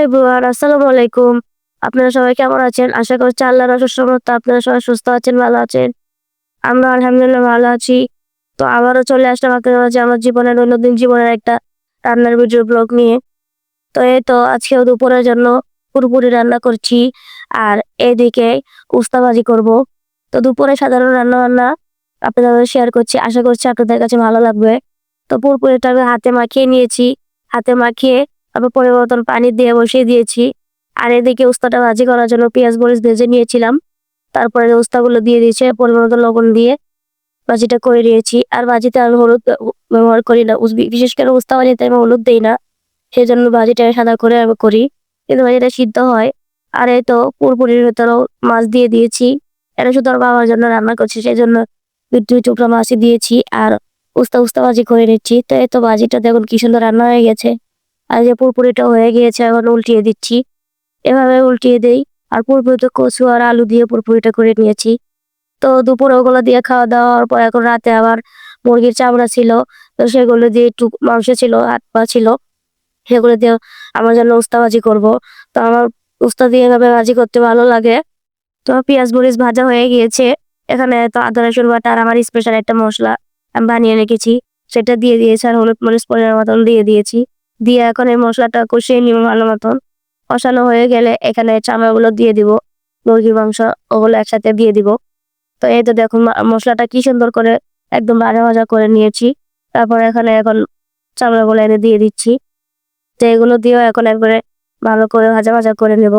Everyone, আসসালামু আলাইকুম। আপনারা সবাই কেমন আছেন? আশা করছি আল্লাহর অশেষ রহমতে আপনারা সবাই সুস্থ আছেন, ভালো আছেন। আমরা আলহামদুলিল্লাহ ভালো আছি। তো আবারও চলে আসলাম আপনাদের মাঝে আমার জীবনের দৈনন্দিন জীবনের একটা রান্নার ভিডিও ব্লগ নিয়ে। তো এই তো আজকেও দুপুরের জন্য পুরোপুরি রান্না করছি। আর এদিকে উস্তা ভাজি করব। তো দুপুরে সাধারণ রান্না-বান্না আপনাদের সাথে শেয়ার করছি। আশা করছি আপনাদের কাছে ভালো লাগবে। তো পুরোপুরিটা আমি হাতে মাখিয়ে নিয়েছি। হাতে মাখিয়ে তারপর পরিমাণ মতন পানি দিয়ে বসিয়ে দিয়েছি। আর এদিকে উস্তাটা ভাজি করার জন্য পেঁয়াজ মরিচ ভেজে নিয়েছিলাম। তারপরে উস্তাগুলো দিয়ে দিয়েছি পরিমাণ মতো লবণ দিয়ে ভাজিটা করে নিয়েছি। আর ভাজিতে আমি হলুদ ব্যবহার করি না। বিশেষ করে উস্তা ভাজিতে আমি হলুদ দেই না। সেজন্য ভাজিটা সাদা করে আমি করি। কিন্তু ভাজিটা সিদ্ধ হয়। আর এই তো পুরপুরির ভেতরেও মাছ দিয়ে দিয়েছি। এটা শুধু আমার বাবার জন্য রান্না করছি, সেজন্য ২ টুকরা মাছই দিয়েছি। আর উস্তা ভাজি করে নিচ্ছি। তো এই তো ভাজিটা দেখুন কি সুন্দর রান্না হয়ে গেছে। আর যে পুরপুরিটা হয়ে গিয়েছে, এখন উল্টিয়ে দিচ্ছি। এভাবে উল্টিয়ে দেই। আর পুরপুরিতে কচু আর আলু দিয়ে পুরপুরিটা করে নিয়েছি। তো দুপুরে ওগুলো দিয়ে খাওয়া-দাওয়ার পর এখন রাতে আবার মুরগির চামড়া ছিল। তো সেগুলো দিয়ে একটু মাংস ছিল, হাত পা ছিল। সেগুলো দিয়ে আমার জন্য উস্তা ভাজি করব। তো আমার উস্তা দিয়ে এভাবে ভাজি করতে ভালো লাগে। তো পেঁয়াজ মরিচ ভাজা হয়ে গিয়েছে। এখানে তো আদা রসুন বাটা আর আমার স্পেশাল একটা মসলা আমি বানিয়ে রেখেছি। সেটা দিয়ে দিয়েছি আর হলুদ মরিচ পরিমাণ মতন দিয়ে দিয়েছি। দিয়ে এখন এই মসলাটা কষিয়ে নিব ভালো মতন। কষানো হয়ে গেলে এখানে চামড়াগুলো দিয়ে দিব। মুরগির মাংস ওগুলো একসাথে দিয়ে দিব। তো এই তো দেখুন মসলাটা কি সুন্দর করে একদম ভাজা করে নিয়েছি। তারপর এখন চামড়াগুলো এনে দিয়ে দিচ্ছি। তো এগুলো দিয়েও এখন একবারে ভালো করে ভাজা করে নেব।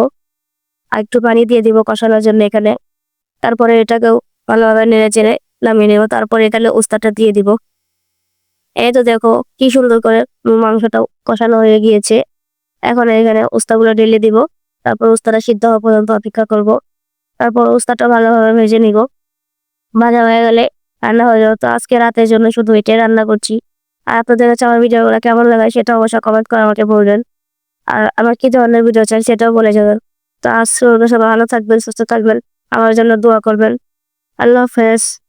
আর একটু পানি দিয়ে দিব কষানোর জন্য এখানে। তারপরে এটাকেও ভালোভাবে নেড়ে-চেড়ে নামিয়ে নেব। তারপরে এখানে উস্তাটা দিয়ে দিব। এই তো দেখো কি সুন্দর করে মাংসটাও কষানো হয়ে গিয়েছে। এখন এখানে উস্তাগুলো ঢেলে দিব। তারপর উস্তাটা সিদ্ধ হওয়া পর্যন্ত অপেক্ষা করব। তারপর উস্তাটা ভালোভাবে ভেজে নিব। ভাজা হয়ে গেলে রান্না হয়ে যাবে। তো আজকে রাতের জন্য শুধু এটাই রান্না করছি। আর আপনাদের কাছে আমার ভিডিওগুলো কেমন লাগে সেটা অবশ্যই কমেন্ট করে আমাকে বলবেন। আর আমার কি ধরনের ভিডিও চাই সেটাও বলে যাবেন। তো আজ সবাই ভালো থাকবেন, সুস্থ থাকবেন। আমার জন্য দোয়া করবেন। আল্লাহ হাফেজ।